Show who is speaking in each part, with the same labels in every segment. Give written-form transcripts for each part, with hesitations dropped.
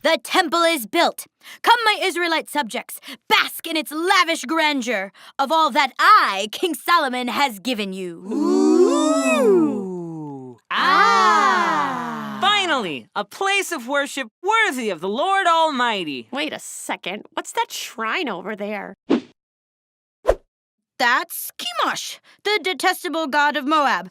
Speaker 1: The temple is built. Come, my Israelite subjects, bask in its lavish grandeur of all that I, King Solomon, has given you.
Speaker 2: Ooh. Ah! Finally, a place of worship worthy of the Lord Almighty.
Speaker 3: Wait a second. What's that shrine over there?
Speaker 1: That's Chemosh, the detestable god of Moab.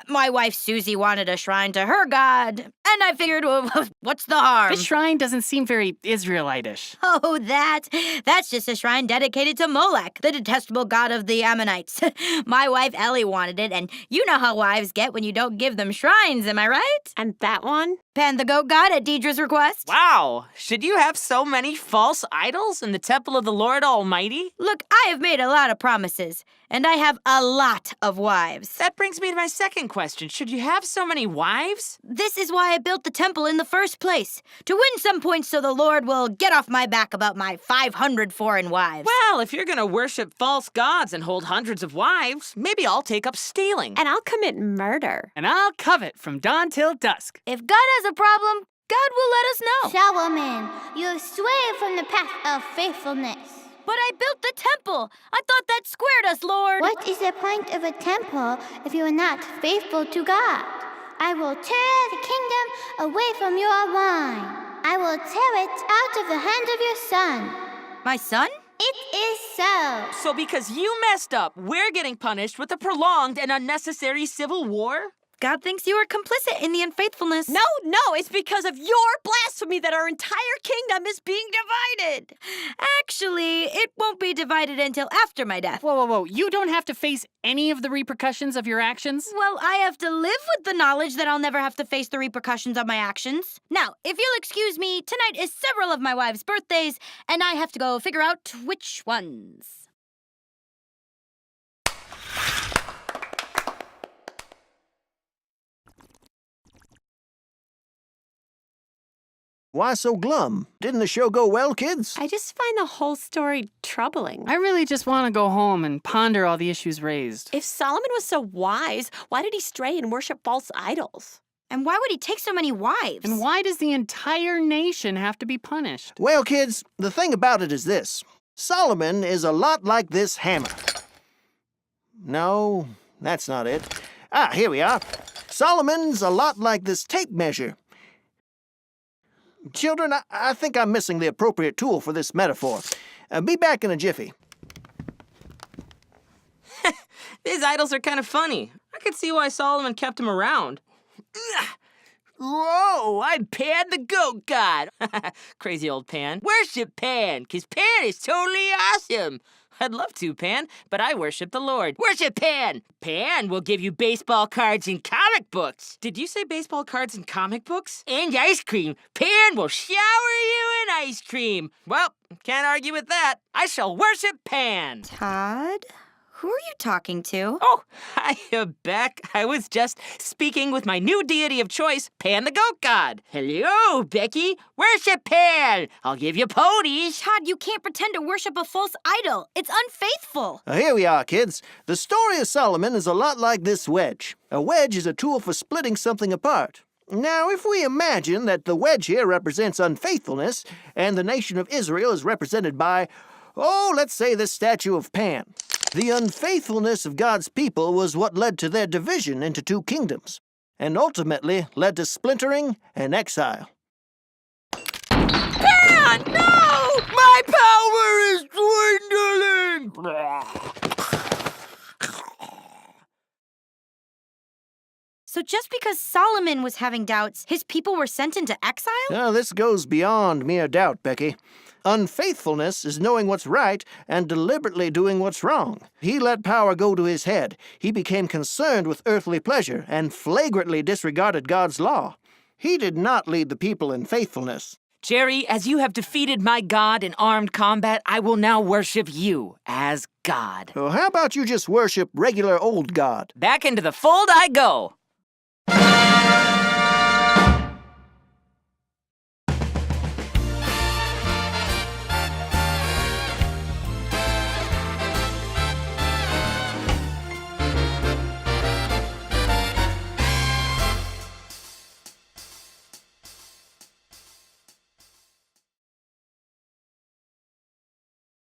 Speaker 1: My wife Susie wanted a shrine to her god, and I figured, well, what's the harm?
Speaker 4: This shrine doesn't seem very Israelitish.
Speaker 1: Oh, that's just a shrine dedicated to Molech, the detestable god of the Ammonites. My wife Ellie wanted it, and you know how wives get when you don't give them shrines, am I right?
Speaker 3: And that one?
Speaker 1: Pan the goat god at Deidre's request.
Speaker 2: Wow, should you have so many false idols in the temple of the Lord Almighty?
Speaker 1: Look, I have made a lot of promises, and I have a lot of wives.
Speaker 2: That brings me to my second question. Should you have so many wives?
Speaker 1: This is why I built the temple in the first place, to win some points so the Lord will get off my back about my 500 foreign wives.
Speaker 2: Well, if you're gonna worship false gods and hold hundreds of wives, maybe I'll take up stealing.
Speaker 3: And I'll commit murder.
Speaker 4: And I'll covet from dawn till dusk.
Speaker 1: If God has a problem, God will let us know.
Speaker 5: Solomon, you have strayed from the path of faithfulness.
Speaker 1: But I built the temple. I thought that squared us, Lord.
Speaker 5: What is the point of a temple if you are not faithful to God? I will tear the kingdom away from your wine. I will tear it out of the hand of your son.
Speaker 1: My son?
Speaker 5: It is so.
Speaker 2: So because you messed up, we're getting punished with a prolonged and unnecessary civil war?
Speaker 1: God thinks you are complicit in the unfaithfulness.
Speaker 3: No, it's because of your blasphemy that our entire kingdom is being divided.
Speaker 1: Actually, it won't be divided until after my death.
Speaker 4: Whoa. You don't have to face any of the repercussions of your actions?
Speaker 1: Well, I have to live with the knowledge that I'll never have to face the repercussions of my actions. Now, if you'll excuse me, tonight is several of my wife's birthdays, and I have to go figure out which ones.
Speaker 6: Why so glum? Didn't the show go well, kids?
Speaker 3: I just find the whole story troubling.
Speaker 4: I really just want to go home and ponder all the issues raised.
Speaker 3: If Solomon was so wise, why did he stray and worship false idols?
Speaker 1: And why would he take so many wives?
Speaker 4: And why does the entire nation have to be punished?
Speaker 6: Well, kids, the thing about it is this. Solomon is a lot like this hammer. No, that's not it. Here we are. Solomon's a lot like this tape measure. Children, I think I'm missing the appropriate tool for this metaphor. Be back in a jiffy.
Speaker 2: These idols are kind of funny. I could see why Solomon kept them around. Whoa, I'm Pan the goat god. Crazy old Pan. Worship Pan, 'cause Pan is totally awesome. I'd love to, Pan, but I worship the Lord. Worship Pan! Pan will give you baseball cards and comic books. Did you say baseball cards and comic books? And ice cream. Pan will shower you in ice cream. Well, can't argue with that. I shall worship Pan.
Speaker 1: Todd? Who are you talking to?
Speaker 2: Oh, hiya, Beck. I was just speaking with my new deity of choice, Pan the goat god. Hello, Becky. Worship Pan. I'll give you ponies.
Speaker 1: Todd, you can't pretend to worship a false idol. It's unfaithful.
Speaker 6: Here we are, kids. The story of Solomon is a lot like this wedge. A wedge is a tool for splitting something apart. Now, if we imagine that the wedge here represents unfaithfulness, and the nation of Israel is represented by, let's say this statue of Pan. The unfaithfulness of God's people was what led to their division into two kingdoms, and ultimately led to splintering and exile.
Speaker 2: Pan, no! My power is dwindling!
Speaker 1: So just because Solomon was having doubts, his people were sent into exile?
Speaker 6: Now, this goes beyond mere doubt, Becky. Unfaithfulness is knowing what's right and deliberately doing what's wrong. He let power go to his head. He became concerned with earthly pleasure and flagrantly disregarded God's law. He did not lead the people in faithfulness.
Speaker 2: Jerry, as you have defeated my god in armed combat, I will now worship you as God.
Speaker 6: Well, how about you just worship regular old God?
Speaker 2: Back into the fold I go.